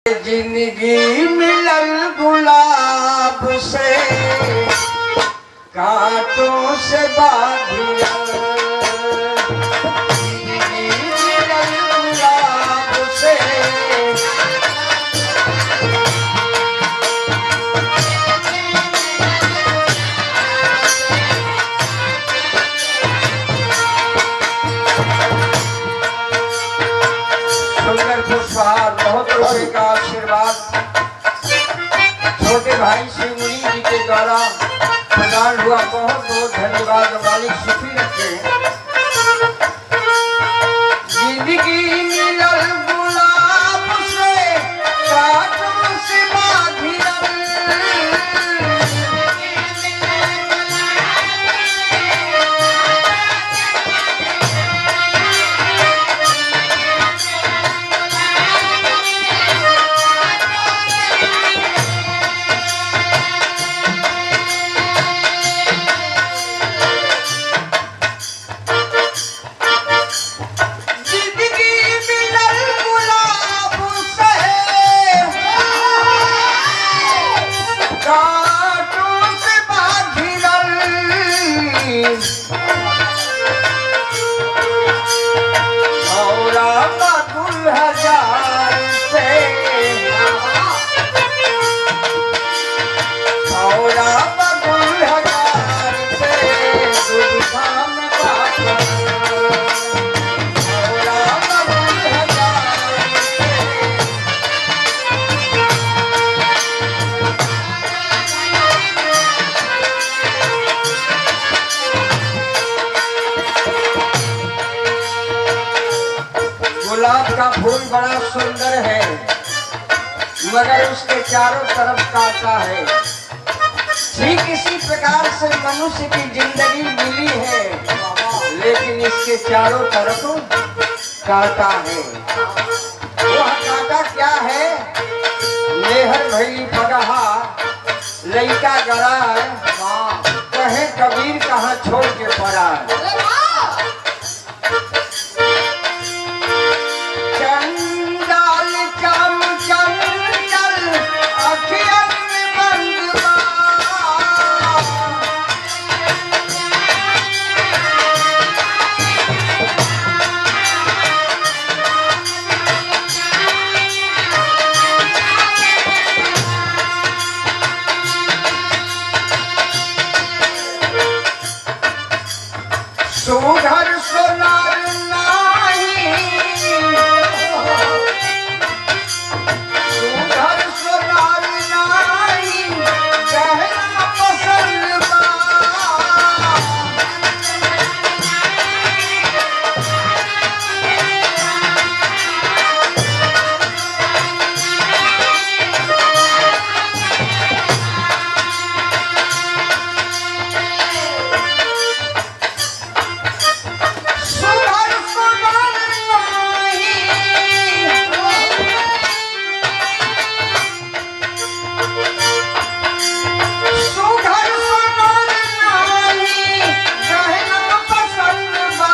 जिंदगी मिलल गुलाब से कांटों से बाधिया, जिंदगी मिलल गुलाब से सुंदर पुष्पहार बहुत रुपए का आशीर्वाद छोटे भाई शिवमुनि जी के द्वारा प्रदान हुआ। बहुत बहुत धन्यवाद। मालिक सुखी रखे। जिंदगी मिलल गुलाब से कांटों से बाधिया, गुलाब का फूल बड़ा सुंदर है मगर उसके चारों तरफ कांटा है। ठीक इसी प्रकार से मनुष्य की जिंदगी मिली है लेकिन इसके चारों तरफ कांटा है। वह कांटा क्या है? लेहर भई पगहा लइका गरा कहे कबीर कहाँ छोड़ के पड़ा। सुघर सोनार नाही, सुघर सोनार नाही गहना पसंद बा।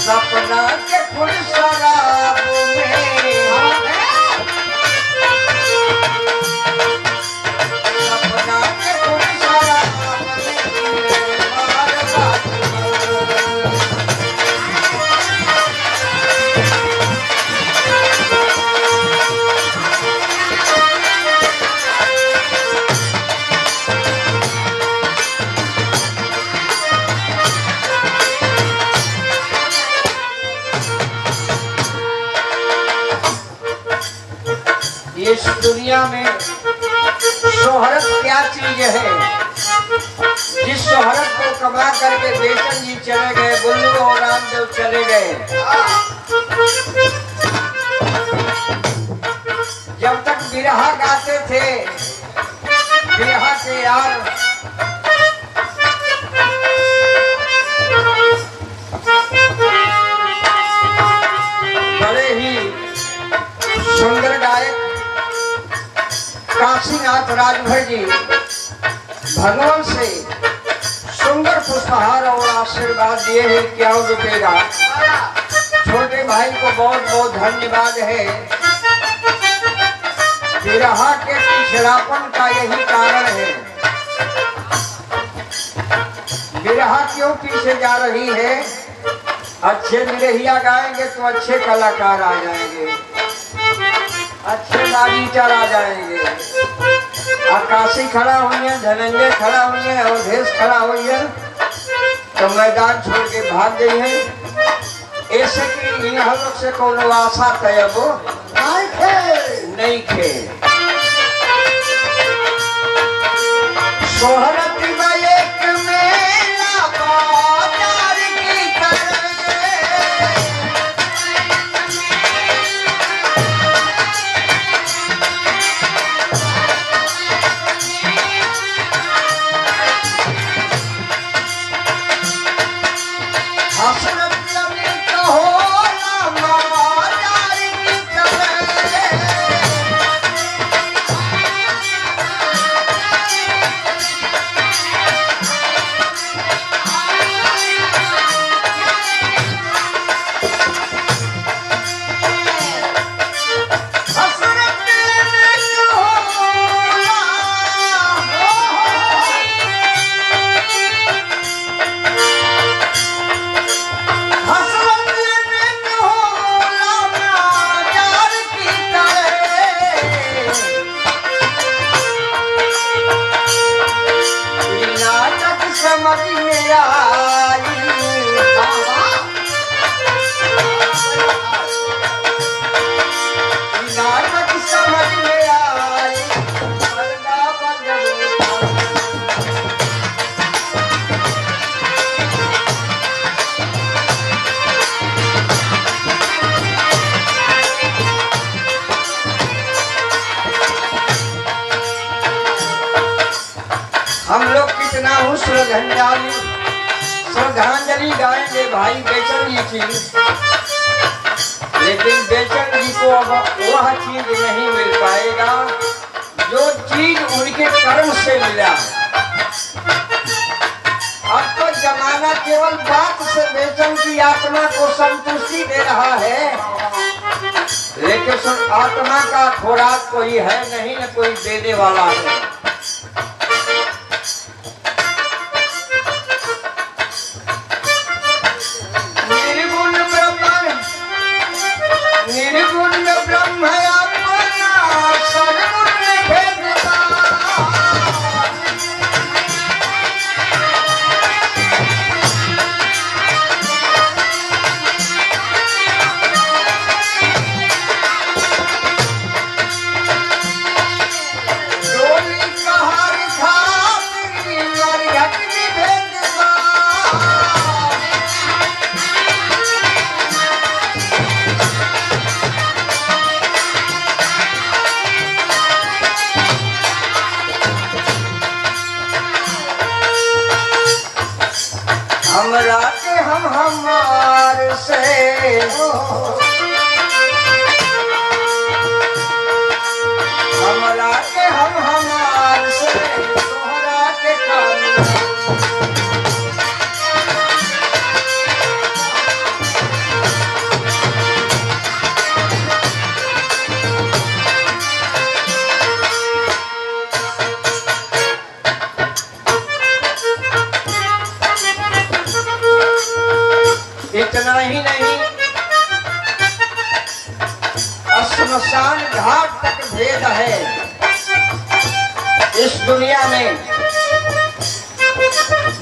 सपना के फूल शराब में, सपना के फूल शराब इस दुनिया में शोहरत क्या चीज है? जिस शोहरत को कमा करके बेचन जी चले गए, बुल्लू और रामदेव चले गए, जब तक बिरहा गाते थे बिरहा के यार बड़े ही सुंदर गायक काशीनाथ राजभर जी भगवान से सुंदर पुष्पहार और आशीर्वाद दिए हैं। 51 रुपए का छोटे भाई को बहुत बहुत धन्यवाद है। विरहा के पिछड़ापन का यही कारण है। विरहा क्यों पीछे जा रही है? अच्छे विरहिया गाएंगे तो अच्छे कलाकार आ जाएंगे, अच्छे बागीचार आ जाएंगे। आकाशी खड़ा हुई है, धनंजय खड़ा हुई है, अवधेश खड़ा हुई है, तो मैदान छोड़ के भाग गई है। ऐसे कि हम लोग से कोनो आशा तय वो नहीं खे। सोहरत एक मेला बाजार की तरह हसरत समझ में आई, नाटक समझ में आई, हम लोग कितना हूँ श्रद्धांजलि गाएंगे भाई बेचन जी की, लेकिन बेचन जी को अब वह चीज नहीं मिल पाएगा जो चीज उनके कर्म से मिला। अब तो जमाना केवल बात से बेचन की आत्मा को संतुष्टि दे रहा है, लेकिन आत्मा का खुराक कोई है नहीं, न कोई देने वाला है। निर्गुण ब्रह्म अपना सद्गुण भेदता, डोली कहार खातिर मरियत भेदता। हमरा के हम हमार से हमरा के हम हमार से तोहरा के काम इतना ही नहीं, श्मशान घाट तक भेद है इस दुनिया में।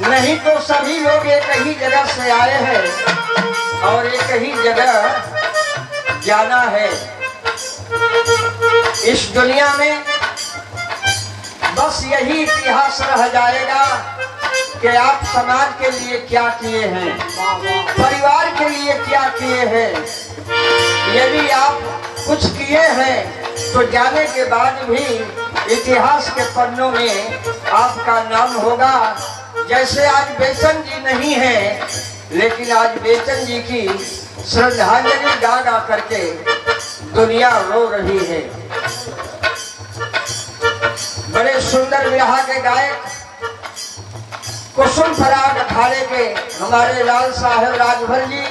नहीं तो सभी लोग एक ही जगह से आए हैं और एक ही जगह जाना है। इस दुनिया में बस यही इतिहास रह जाएगा कि आप समाज के लिए क्या किए हैं, परिवार के लिए क्या किए हैं। यदि आप कुछ किए हैं तो जाने के बाद भी इतिहास के पन्नों में आपका नाम होगा। जैसे आज बेचन जी नहीं है, लेकिन आज बेचन जी की श्रद्धांजलि गा गा करके दुनिया रो रही है। बड़े सुंदर विरहा के गायक कुसुम फराग अखाड़े के हमारे लाल साहब राजभर जी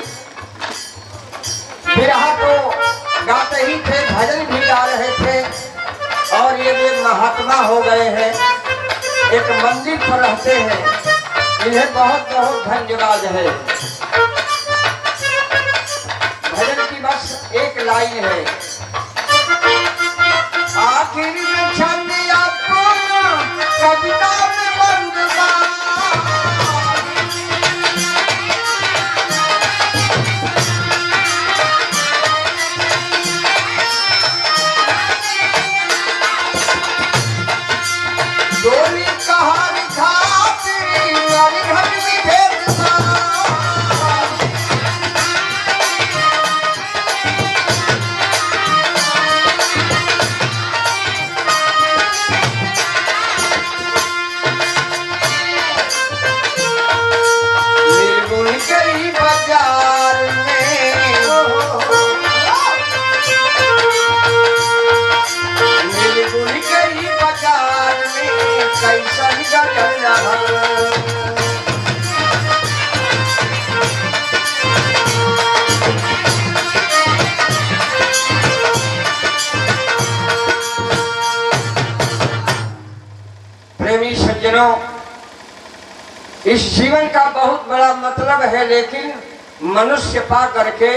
हो गए हैं, एक मंदिर पर रहते हैं, इन्हें बहुत बहुत धन्यवाद है। भजन की बस एक लाइन है, आखिर में छंद आपको कविता में बंदवा, डोली कहानी खाती मेरी घर की भेदवा, गई बाजार में मिलगुल गई बाजार में कैसा चल रहा, प्रेमी सज्जनों, इस जीवन का बहुत बड़ा मतलब है, लेकिन मनुष्य पा करके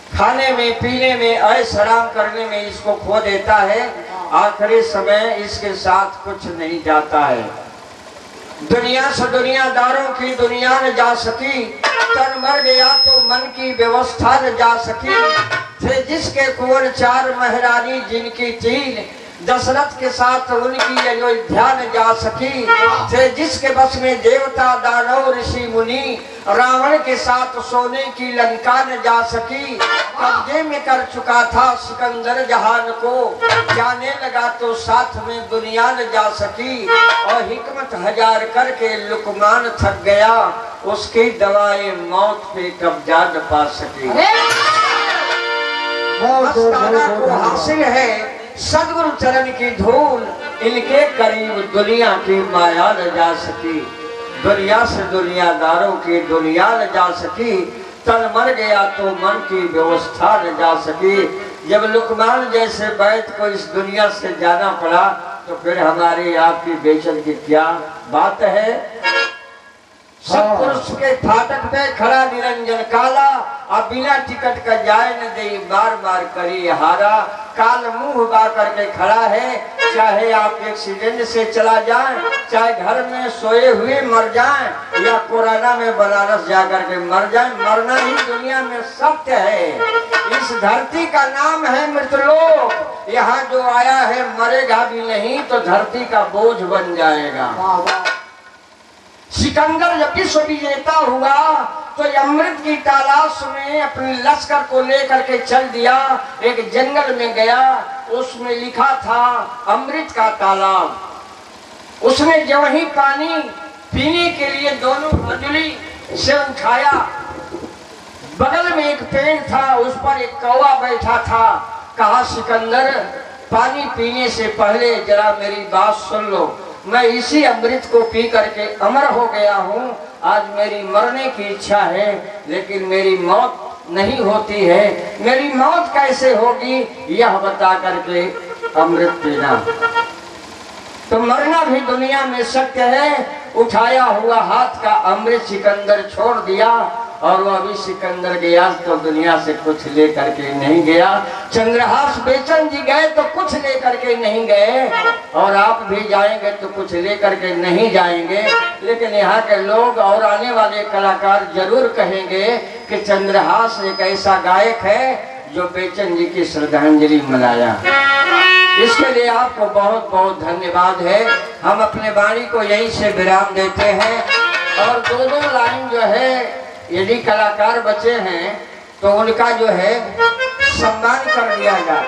खाने में पीने में ऐश आराम करने में इसको खो देता है। आखिरी समय इसके साथ कुछ नहीं जाता है। दुनिया से दुनियादारों की दुनिया न जा सकी, तन मर गया तो मन की व्यवस्था न जा सकी। थे जिसके कुंवर चार महरानी जिनकी तीन, दशरथ के साथ उनकी अयोध्या न जा सकी। थे जिसके बस में देवता दानव ऋषि मुनि, रावण के साथ सोने की लंका न जा सकी। कब्जे में कर चुका था सिकंदर जहान को, जाने लगा तो साथ में दुनिया न जा सकी। और हिकमत हजार करके लुकमान थक गया, उसकी दवाएं मौत पे कब्जा न पा सकी। मस्ताना को हासिल है सदगुरु चरण की धूल, इनके करीब दुनिया की माया न जा सकी। दुनिया से दुनियादारों की दुनिया न जा सकी, तन मर गया तो मन की व्यवस्था न जा सकी। जब लुकमान जैसे वैद्य को इस दुनिया से जाना पड़ा, तो फिर हमारी आपकी बेचैन की क्या बात है। सत्पुरुष के फाटक पे खड़ा निरंजन काला, अब बिना टिकट का जाए न दे बार बार करी हारा। काल मुंह बा करके खड़ा है, चाहे आप एक्सीडेंट से चला जाए, चाहे घर में सोए हुए मर जाए, या कोरोना में बनारस जाकर के मर जाए, मरना ही दुनिया में सत्य है। इस धरती का नाम है मृतलोक, यहाँ जो आया है मरेगा भी नहीं तो धरती का बोझ बन जाएगा। सिकंदर जब विश्व विजेता हुआ तो अमृत की तलाश में अपने लश्कर को लेकर के चल दिया। एक जंगल में गया, उसमें लिखा था अमृत का तालाब। उसने जब ही पानी पीने के लिए दोनों अंजलि से उठाया, बगल में एक पेड़ था, उस पर एक कौवा बैठा था। कहा, सिकंदर पानी पीने से पहले जरा मेरी बात सुन लो। मैं इसी अमृत को पी करके अमर हो गया हूँ। आज मेरी मरने की इच्छा है, लेकिन मेरी मौत नहीं होती है। मेरी मौत कैसे होगी यह बता करके अमृत पीना। तो मरना भी दुनिया में सत्य है। उठाया हुआ हाथ का अमृत सिकंदर छोड़ दिया, और वो अभी सिकंदर गया तो दुनिया से कुछ लेकर के नहीं गया। चंद्रहास बेचन जी गए तो कुछ लेकर के नहीं गए, और आप भी जाएंगे तो कुछ लेकर के नहीं जाएंगे। लेकिन यहाँ के लोग और आने वाले कलाकार जरूर कहेंगे कि चंद्रहास एक ऐसा गायक है जो बेचन जी की श्रद्धांजलि मनाया। इसके लिए आपको बहुत बहुत धन्यवाद है। हम अपने वाणी को यहीं से विराम देते हैं, और दो लाइन जो है यदि कलाकार बचे हैं तो उनका जो है सम्मान कर दिया जाए।